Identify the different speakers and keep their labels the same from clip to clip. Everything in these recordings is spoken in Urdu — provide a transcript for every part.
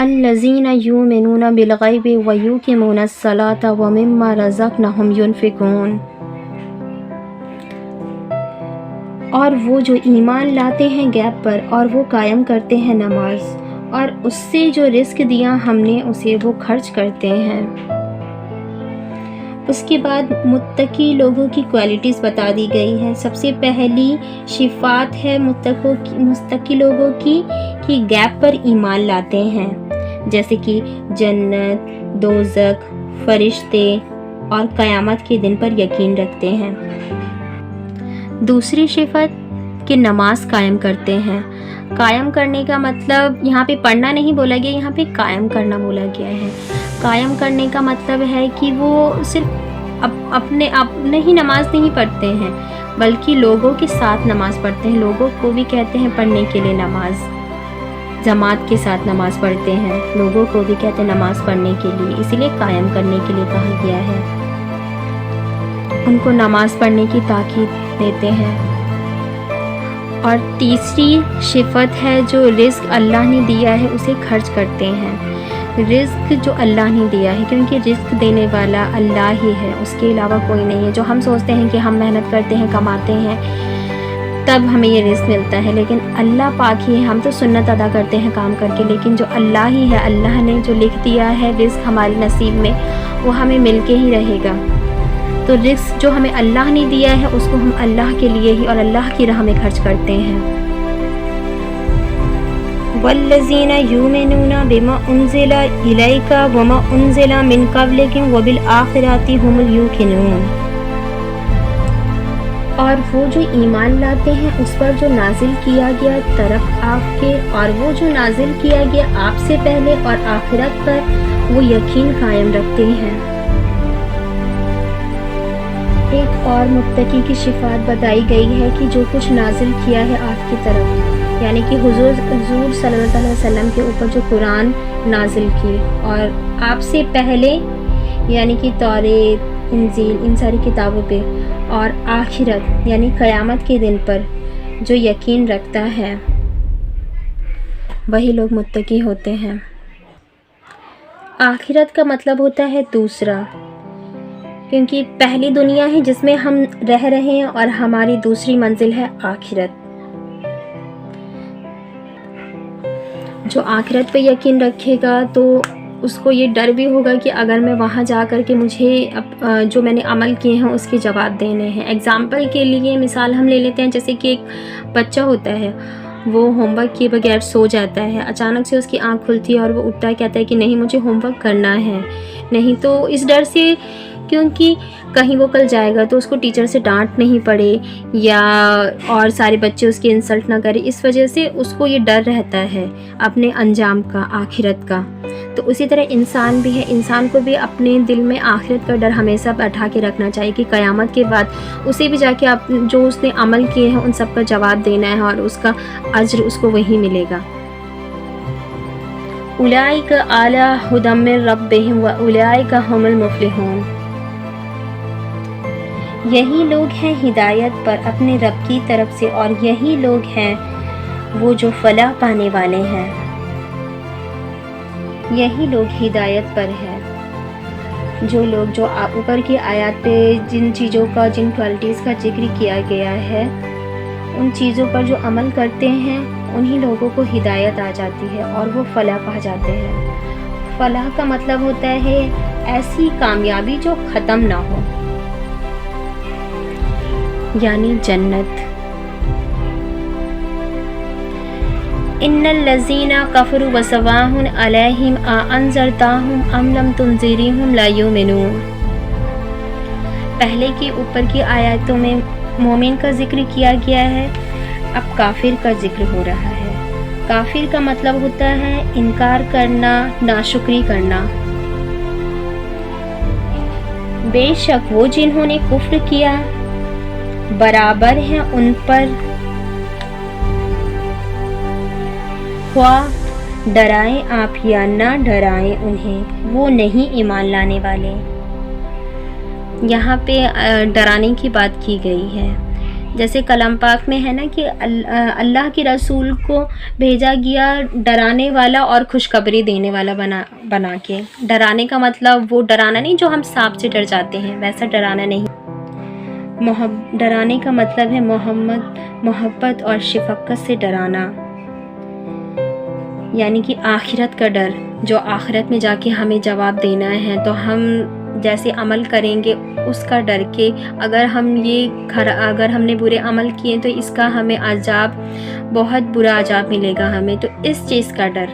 Speaker 1: الذین یؤمنون بالغیب ویقیمون الصلاۃ ومما رزقناہم ینفقون، اور وہ جو ایمان لاتے ہیں غیب پر اور وہ قائم کرتے ہیں نماز، اور اس سے جو رزق دیا ہم نے اسے وہ خرچ کرتے ہیں۔ اس کے بعد متقی لوگوں کی کوالٹیز بتا دی گئی ہیں۔ سب سے پہلی صفات ہے متقی لوگوں کی کہ غیب پر ایمان لاتے ہیں، جیسے کہ جنت، دوزخ، فرشتے اور قیامت کے دن پر یقین رکھتے ہیں۔ دوسری صفت کہ نماز قائم کرتے ہیں۔ قائم کرنے کا مطلب یہاں پہ پڑھنا نہیں بولا گیا، یہاں پہ قائم کرنا بولا گیا ہے۔ قائم کرنے کا مطلب ہے کہ وہ صرف اپنے ہی نماز نہیں پڑھتے ہیں، بلکہ لوگوں کے ساتھ نماز پڑھتے ہیں۔ لوگوں کو بھی کہتے ہیں پڑھنے کے لیے نماز، جماعت کے ساتھ نماز پڑھتے ہیں، لوگوں کو بھی کہتے ہیں نماز پڑھنے کے لیے، اسی لیے قائم کرنے کے لیے کہا گیا ہے۔ ان کو نماز پڑھنے کی تاکید دیتے ہیں۔ اور تیسری صفت ہے جو رزق اللہ نے دیا ہے اسے خرچ کرتے ہیں۔ رزق جو اللہ نے دیا ہے، کیونکہ رزق دینے والا اللہ ہی ہے، اس کے علاوہ کوئی نہیں ہے۔ جو ہم سوچتے ہیں کہ ہم محنت کرتے ہیں، کماتے ہیں، تب ہمیں یہ رزق ملتا ہے، لیکن اللہ پاک ہی ہے۔ ہم تو سنت ادا کرتے ہیں کام کر کے، لیکن جو اللہ ہی ہے، اللہ نے جو لکھ دیا ہے رزق ہمارے نصیب میں، وہ ہمیں مل کے ہی رہے گا۔ تو رزق جو ہمیں اللہ نے دیا ہے اس کو ہم اللہ کے لیے ہی اور اللہ کی راہ میں خرچ کرتے ہیں۔ والذین یؤمنون بما انزل الیک وما انزل من قبلک وبالآخرۃ هم یوقنون، اور وہ جو ایمان لاتے ہیں اس پر جو نازل کیا گیا طرف آپ کے، اور وہ جو نازل کیا گیا آپ سے پہلے اور آخرت پر وہ یقین قائم رکھتے ہیں۔ ایک اور متقی کی صفات بتائی گئی ہے کہ جو کچھ نازل کیا ہے آپ کی طرف، یعنی کہ حضور صلی اللہ علیہ وسلم کے اوپر جو قرآن نازل کی، اور آپ سے پہلے یعنی کہ توریت، انجیل، ان ساری کتابوں پہ، اور آخرت یعنی قیامت کے دن پر جو یقین رکھتا ہے وہی لوگ متقی ہوتے ہیں۔ آخرت کا مطلب ہوتا ہے دوسرا، کیونکہ پہلی دنیا ہے جس میں ہم رہ رہے ہیں اور ہماری دوسری منزل ہے آخرت۔ جو آخرت پہ یقین رکھے گا تو اس کو یہ ڈر بھی ہوگا کہ اگر میں وہاں جا کر کے مجھے جو میں نے عمل کیے ہیں اس کے جواب دینے ہیں۔ اگزامپل کے لیے مثال ہم لے لیتے ہیں، جیسے کہ ایک بچہ ہوتا ہے، وہ ہوم ورک کیے بغیر سو جاتا ہے، اچانک سے اس کی آنکھ کھلتی ہے اور وہ اٹھتا ہے، کہتا ہے کہ نہیں مجھے ہوم ورک کرنا ہے، نہیں تو اس ڈر سے، کیونکہ کہیں وہ کل جائے گا تو اس کو ٹیچر سے ڈانٹ نہیں پڑے یا اور سارے بچے اس کی انسلٹ نہ کرے، اس وجہ سے اس کو یہ ڈر رہتا ہے اپنے انجام کا، آخرت کا۔ تو اسی طرح انسان بھی ہے، انسان کو بھی اپنے دل میں آخرت کا ڈر ہمیشہ بٹھا کے رکھنا چاہیے کہ قیامت کے بعد اسے بھی جا کے جو اس نے عمل کیے ہیں ان سب کا جواب دینا ہے اور اس کا اجر اس کو وہی ملے گا۔ اولئک علی ھدی من ربہم واولئک ھم المفلحون، یہی لوگ ہیں ہدایت پر اپنے رب کی طرف سے اور یہی لوگ ہیں وہ جو فلاح پانے والے ہیں۔ یہی لوگ ہدایت پر ہیں، جو لوگ جو اوپر کی آیات پہ جن چیزوں کا، جن کوالٹیز کا ذکر کیا گیا ہے، ان چیزوں پر جو عمل کرتے ہیں انہی لوگوں کو ہدایت آ جاتی ہے اور وہ فلاح پا جاتے ہیں۔ فلاح کا مطلب ہوتا ہے ایسی کامیابی جو ختم نہ ہو، یعنی جنت۔ ان الذین کفروا وسواء علیہم اانذرتہم ام لم تنذرہم لا یؤمنون، پہلے کی اوپر کی آیاتوں میں مومن کا ذکر کیا گیا ہے، اب کافر کا ذکر ہو رہا ہے۔ کافر کا مطلب ہوتا ہے انکار کرنا، ناشکری کرنا۔ بے شک وہ جنہوں نے کفر کیا برابر ہیں ان پر، خواہ ڈرائیں آپ یا نہ ڈرائیں انہیں، وہ نہیں ایمان لانے والے۔ یہاں پہ ڈرانے کی بات کی گئی ہے، جیسے کلام پاک میں ہے نا کہ اللہ کے رسول کو بھیجا گیا ڈرانے والا اور خوشخبری دینے والا بنا کے. ڈرانے کا مطلب وہ ڈرانا نہیں جو ہم سانپ سے ڈر جاتے ہیں، ویسا ڈرانا نہیں. ڈرانے کا مطلب ہے محبت اور شفقت سے ڈرانا، یعنی کہ آخرت کا ڈر، جو آخرت میں جا کے ہمیں جواب دینا ہے، تو ہم جیسے عمل کریں گے اس کا ڈر کے اگر ہم نے برے عمل کیے تو اس کا ہمیں عذاب، بہت برا عذاب ملے گا ہمیں، تو اس چیز کا ڈر.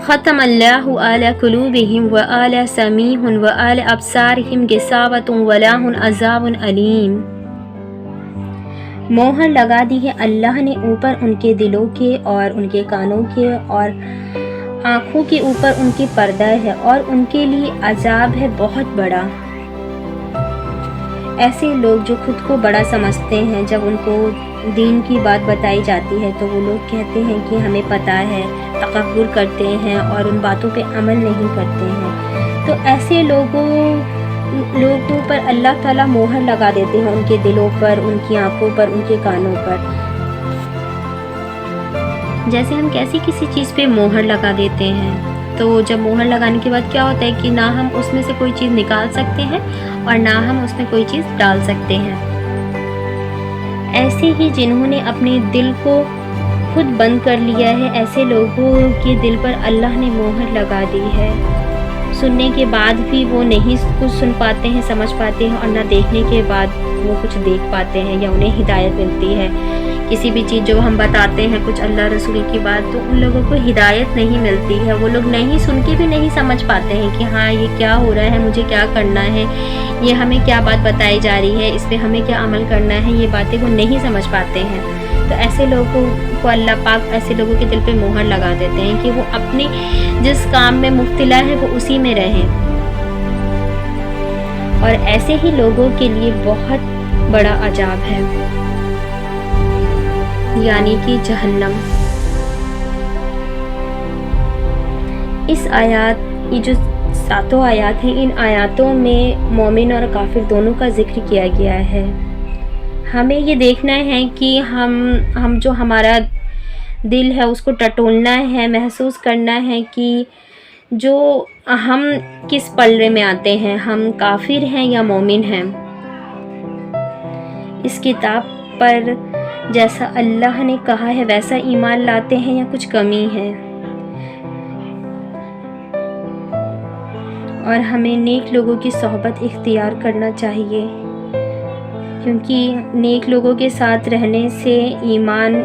Speaker 1: ختم اللہ علی قلوبہم وعلی سمیعہم وعلی ابصارہم غشاوۃ ولہم عذاب علیم. مہر لگا دی ہے اللہ نے اوپر ان کے دلوں کے اور ان کے کانوں کے اور آنکھوں کے اوپر ان کی پردہ ہے اور ان کے لیے عذاب ہے بہت بڑا. ایسے لوگ جو خود کو بڑا سمجھتے ہیں، جب ان کو دین کی بات بتائی جاتی ہے تو وہ لوگ کہتے ہیں کہ ہمیں پتہ ہے، تکبر کرتے ہیں اور ان باتوں پہ عمل نہیں کرتے ہیں. تو ایسے لوگوں پر اللہ تعالیٰ مہر لگا دیتے ہیں، ان کے دلوں پر، ان کی آنکھوں پر، ان کے کانوں پر. جیسے ہم کسی چیز پہ مہر لگا دیتے ہیں، تو جب مہر لگانے کے بعد کیا ہوتا ہے کہ نہ ہم اس میں سے کوئی چیز نکال سکتے ہیں اور نہ ہم اس میں کوئی چیز ڈال سکتے ہیں. ایسے ہی جنہوں نے اپنے دل کو خود بند کر لیا ہے، ایسے لوگوں کے دل پر اللہ نے مہر لگا دی ہے. سننے کے بعد بھی وہ نہیں کچھ سن پاتے ہیں، سمجھ پاتے ہیں، اور نہ دیکھنے کے بعد وہ کچھ دیکھ پاتے ہیں یا انہیں ہدایت ملتی ہے. کسی بھی چیز جو ہم بتاتے ہیں کچھ اللہ رسول کی بات، تو ان لوگوں کو ہدایت نہیں ملتی ہے. وہ لوگ نہیں سن کے بھی نہیں سمجھ پاتے ہیں کہ ہاں یہ کیا ہو رہا ہے، مجھے کیا کرنا ہے، یہ ہمیں کیا بات بتائی جا رہی ہے، اس پہ ہمیں کیا عمل کرنا ہے، یہ باتیں وہ نہیں سمجھ پاتے ہیں. تو ایسے لوگوں کو اللہ پاک ایسے لوگوں کے دل پہ مہر لگا دیتے ہیں کہ وہ اپنے جس کام میں مبتلا ہے وہ اسی میں رہیں. اور ایسے ہی لوگوں کے لیے بہت بڑا عذاب ہے، یعنی کہ جہنم. یہ جو 7 آیات ہیں، ان آیاتوں میں مومن اور کافر دونوں کا ذکر کیا گیا ہے. ہمیں یہ دیکھنا ہے کہ ہم جو ہمارا دل ہے اس کو ٹٹولنا ہے، محسوس کرنا ہے کہ جو ہم کس پلڑے میں آتے ہیں، ہم کافر ہیں یا مومن ہیں. اس کتاب پر جیسا اللہ نے کہا ہے ویسا ایمان لاتے ہیں یا کچھ کمی ہے. اور ہمیں نیک لوگوں کی صحبت اختیار کرنا چاہیے، کیونکہ نیک لوگوں کے ساتھ رہنے سے ایمان